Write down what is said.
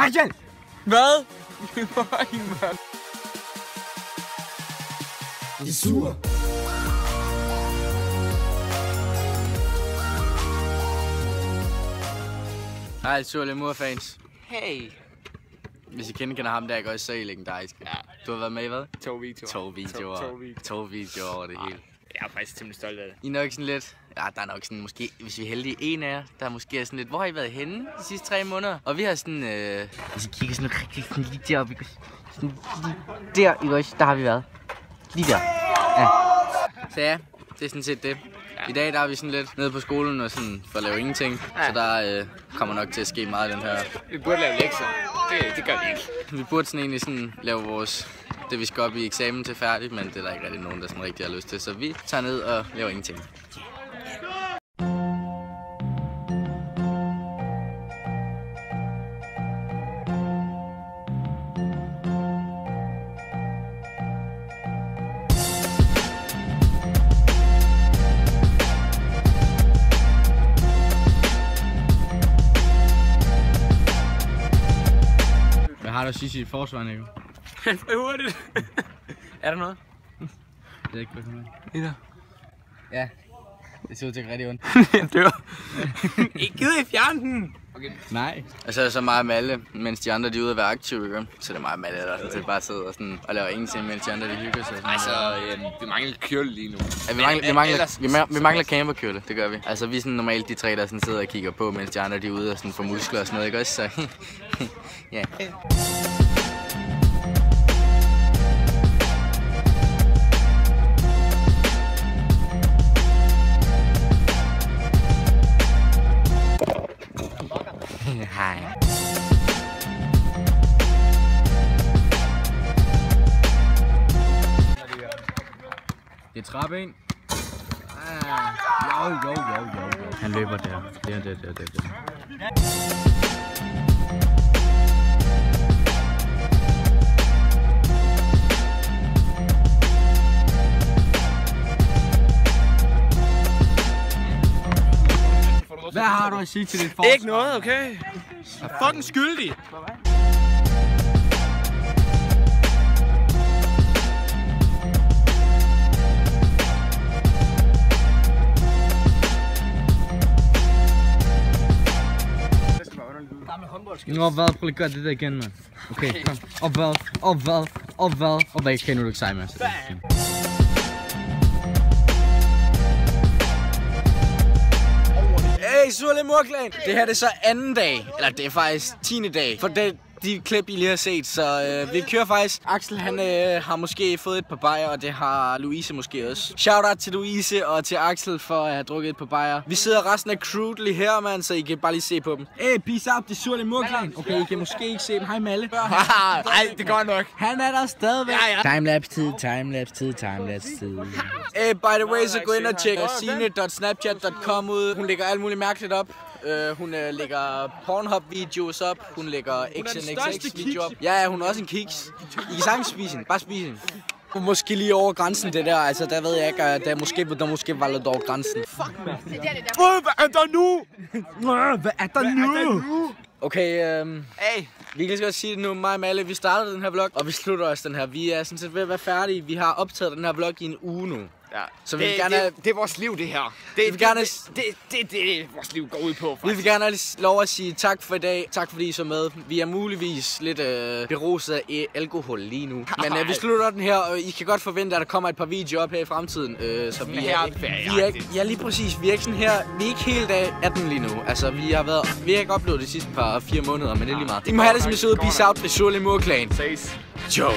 Axel! Hvad? De er sure. Hej, Sure Lemur-fans. Hey. Hvis I kender ham der, ikke også, så er I legendarisk. Ja. Du har været med i hvad? 2 videoer. 2 videoer over det hele. Jeg er faktisk temmelig stolt af det. I er nok sådan lidt... Ja, der er nok sådan måske, hvis vi er heldige, en af jer, der er måske sådan lidt... Hvor har I været henne de sidste 3 måneder? Og vi har sådan... Hvis I kigger sådan rigtig sådan lige deroppe, sådan lige der, ikke også, der har vi været. Lige der. Ja. Så ja, det er sådan set det. I dag der er vi sådan lidt nede på skolen og sådan for at lave ingenting, så der kommer nok til at ske meget den her. Vi burde lave lektier. Det gør vi ikke. Vi burde sådan egentlig sådan lave vores det vi skal op i eksamen til færdigt, men det er der ikke rigtig nogen der sådan rigtig har lyst til, så vi tager ned og laver ingenting. Hvad har du at sige til dit forsvar, Nico? Han får hurtigt. Er der noget? Det er ikke hvad med. Ida. Ja, det ser ud til at rigtig ondt. Jeg dør. Ikke gider I fjerne den. Okay. Nej. Og så er det så meget Malle, mens de andre de er ude at være aktive, ikke? Så det er meget Malle, der sådan bare sidder og, sådan, og laver ingenting, mens de andre de hygger sig. Altså, vi mangler kjøle lige nu. Ja, vi mangler camperkjøle, det gør vi. Altså vi er sådan normalt de 3, der sådan sidder og kigger på, mens de andre de er ude og sådan får muskler og sådan noget, ikke også? Så ja. Hej. Det er trappe ind. Jo. Han løber der. Der. Hvad har du at sige til dit forsvar? Ikke noget, okay? Jeg er fucking skyldig. Nå, hvad? Prøv lige at gøre det der igen, mand. Okay, kom. Og hvad kan du ikke sige, Mads? Hey, Sure Lemur-klan! Det her det er så anden dag, eller det er faktisk 10. dag, for det de klip I lige har set, så vi kører faktisk. Axel han har måske fået et par bajer, og det har Louise måske også. Shoutout til Louise og til Axel for at have drukket et par bajer. Vi sidder resten af crewet lige her, mand, så I kan bare lige se på dem. Hey, peace out, det er Sure Lemur-klan. Okay, I kan måske ikke se dem. Hej Malle. Nej, det går nok. Han er der stadigvæk. Ja. Timelapse-tid. Hey, by the way, så gå ind og tjek sine.snapchat.com ud. Hun lægger alt muligt mærkeligt op. Hun lægger Pornhub-videos op. Hun lægger XNXX-videoer op. Ja, hun er også en kiks. I kan sagtens spise hende. Bare spise hende. Måske lige over grænsen det der. Altså, der ved jeg ikke, at der måske var lidt over grænsen. Fuck, man. Hvad er der nu? Hvad er der nu? Okay, hey. Vi kan godt sige det nu, mig og Malle, vi startede den her vlog, og vi slutter også den her. Vi er sådan set ved at være færdige. Vi har optaget den her vlog i en uge nu. Ja. Så vi vil gerne... det er vores liv, det her. Det vores liv går ud på, faktisk. Vi vil gerne have lov at sige tak for i dag. Tak fordi I så med. Vi er muligvis lidt beruset af alkohol lige nu. Men vi slutter den her, og I kan godt forvente, at der kommer et par videoer op her i fremtiden. Så vi er ikke... Ja, lige præcis. Vi er ikke sådan her... Vi er ikke helt af den lige nu. Altså, vi har ikke oplevet de sidste 4 måneder, men det er lige meget. I må have det som I så ud. Peace out. Det er Sure Lemur-klan. Ses. Ciao.